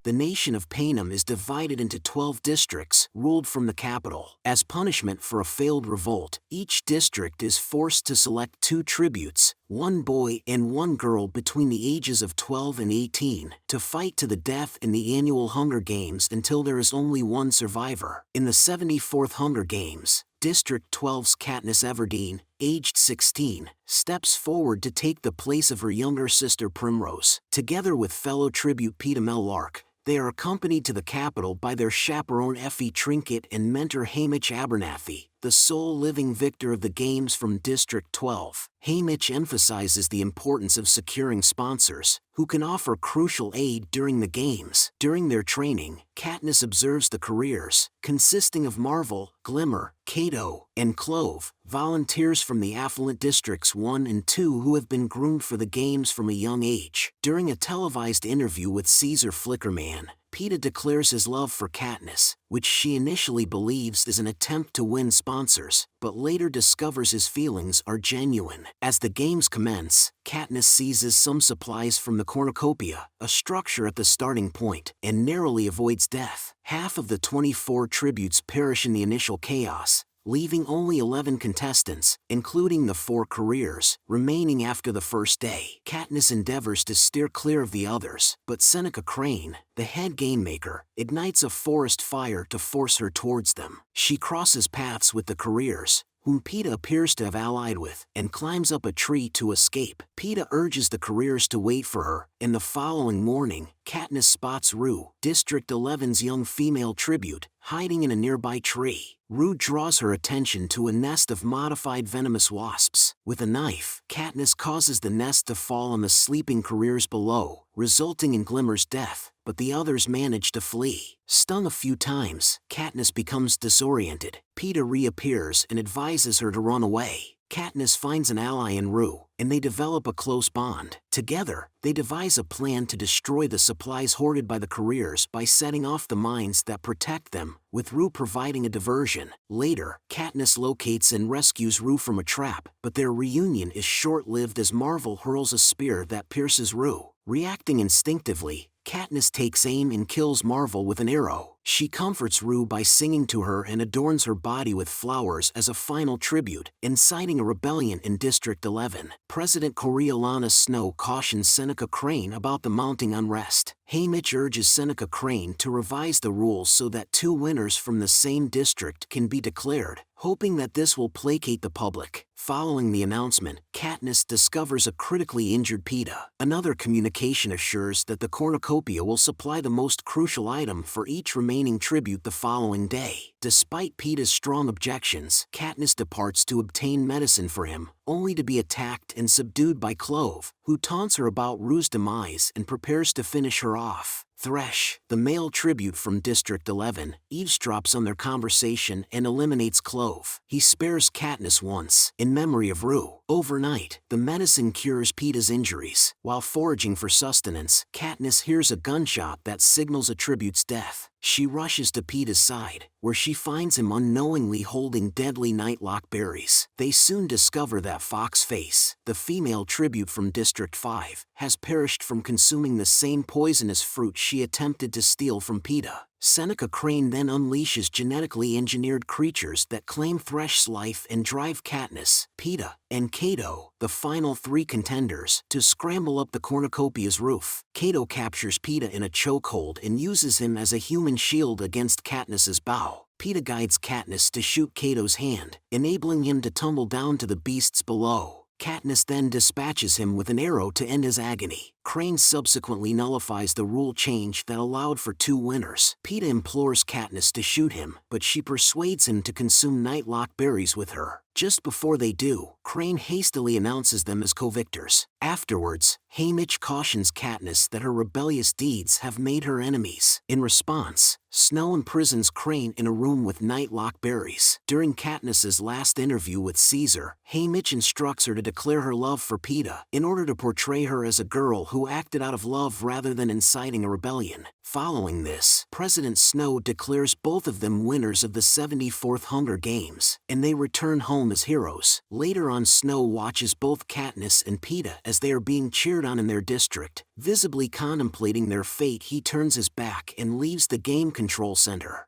the nation of Panem is divided into 12 districts, ruled from the capital. As punishment for a failed revolt, each district is forced to select 2 tributes, one boy and one girl between the ages of 12 and 18, to fight to the death in the annual Hunger Games until there is only one survivor. In the 74th Hunger Games, District 12's Katniss Everdeen, aged 16, steps forward to take the place of her younger sister Primrose. Together with fellow tribute Panem Lark, they are accompanied to the capital by their chaperone Effie Trinket and mentor Haymitch Abernathy, the sole living victor of the games from District 12. Haymitch emphasizes the importance of securing sponsors, who can offer crucial aid during the games. During their training, Katniss observes the careers, consisting of Marvel, Glimmer, Cato, and Clove, volunteers from the affluent Districts 1 and 2 who have been groomed for the games from a young age. During a televised interview with Caesar Flickerman, Peeta declares his love for Katniss, which she initially believes is an attempt to win sponsors, but later discovers his feelings are genuine. As the games commence, Katniss seizes some supplies from the cornucopia, a structure at the starting point, and narrowly avoids death. Half of the 24 tributes perish in the initial chaos, leaving only 11 contestants, including the 4 careers, remaining after the first day. Katniss endeavors to steer clear of the others, but Seneca Crane, the head game maker, ignites a forest fire to force her towards them. She crosses paths with the careers, whom Peeta appears to have allied with, and climbs up a tree to escape. Peeta urges the careers to wait for her. In the following morning, Katniss spots Rue, District 11's young female tribute, hiding in a nearby tree. Rue draws her attention to a nest of modified venomous wasps. With a knife, Katniss causes the nest to fall on the sleeping careers below, resulting in Glimmer's death, but the others manage to flee. Stung a few times, Katniss becomes disoriented. Peeta reappears and advises her to run away. Katniss finds an ally in Rue, and they develop a close bond. Together, they devise a plan to destroy the supplies hoarded by the careers by setting off the mines that protect them, with Rue providing a diversion. Later, Katniss locates and rescues Rue from a trap, but their reunion is short-lived as Marvel hurls a spear that pierces Rue. Reacting instinctively, Katniss takes aim and kills Marvel with an arrow. She comforts Rue by singing to her and adorns her body with flowers as a final tribute, inciting a rebellion in District 11. President Coriolanus Snow cautions Seneca Crane about the mounting unrest. Haymitch urges Seneca Crane to revise the rules so that 2 winners from the same district can be declared, hoping that this will placate the public. Following the announcement, Katniss discovers a critically injured Peeta. Another communication assures that the cornucopia will supply the most crucial item for each remaining tribute the following day. Despite Peeta's strong objections, Katniss departs to obtain medicine for him, only to be attacked and subdued by Clove, who taunts her about Rue's demise and prepares to finish her off. Thresh, the male tribute from District 11, eavesdrops on their conversation and eliminates Clove. He spares Katniss once, in memory of Rue. Overnight, the medicine cures Peeta's injuries. While foraging for sustenance, Katniss hears a gunshot that signals a tribute's death. She rushes to Peeta's side, where she finds him unknowingly holding deadly nightlock berries. They soon discover that Fox Face, the female tribute from District 5, has perished from consuming the same poisonous fruit she attempted to steal from Peeta. Seneca Crane then unleashes genetically engineered creatures that claim Thresh's life and drive Katniss, Peeta, and Cato, the final 3 contenders, to scramble up the cornucopia's roof. Cato captures Peeta in a chokehold and uses him as a human shield against Katniss's bow. Peeta guides Katniss to shoot Cato's hand, enabling him to tumble down to the beasts below. Katniss then dispatches him with an arrow to end his agony. Crane subsequently nullifies the rule change that allowed for 2 winners. Peeta implores Katniss to shoot him, but she persuades him to consume nightlock berries with her. Just before they do, Crane hastily announces them as co-victors. Afterwards, Haymitch cautions Katniss that her rebellious deeds have made her enemies. In response, Snow imprisons Crane in a room with nightlock berries. During Katniss's last interview with Caesar, Haymitch instructs her to declare her love for Peeta, in order to portray her as a girl who acted out of love rather than inciting a rebellion. Following this, President Snow declares both of them winners of the 74th Hunger Games, and they return home as heroes. Later on, Snow watches both Katniss and Peeta as they are being cheered on in their district. Visibly contemplating their fate, he turns his back and leaves the game control center.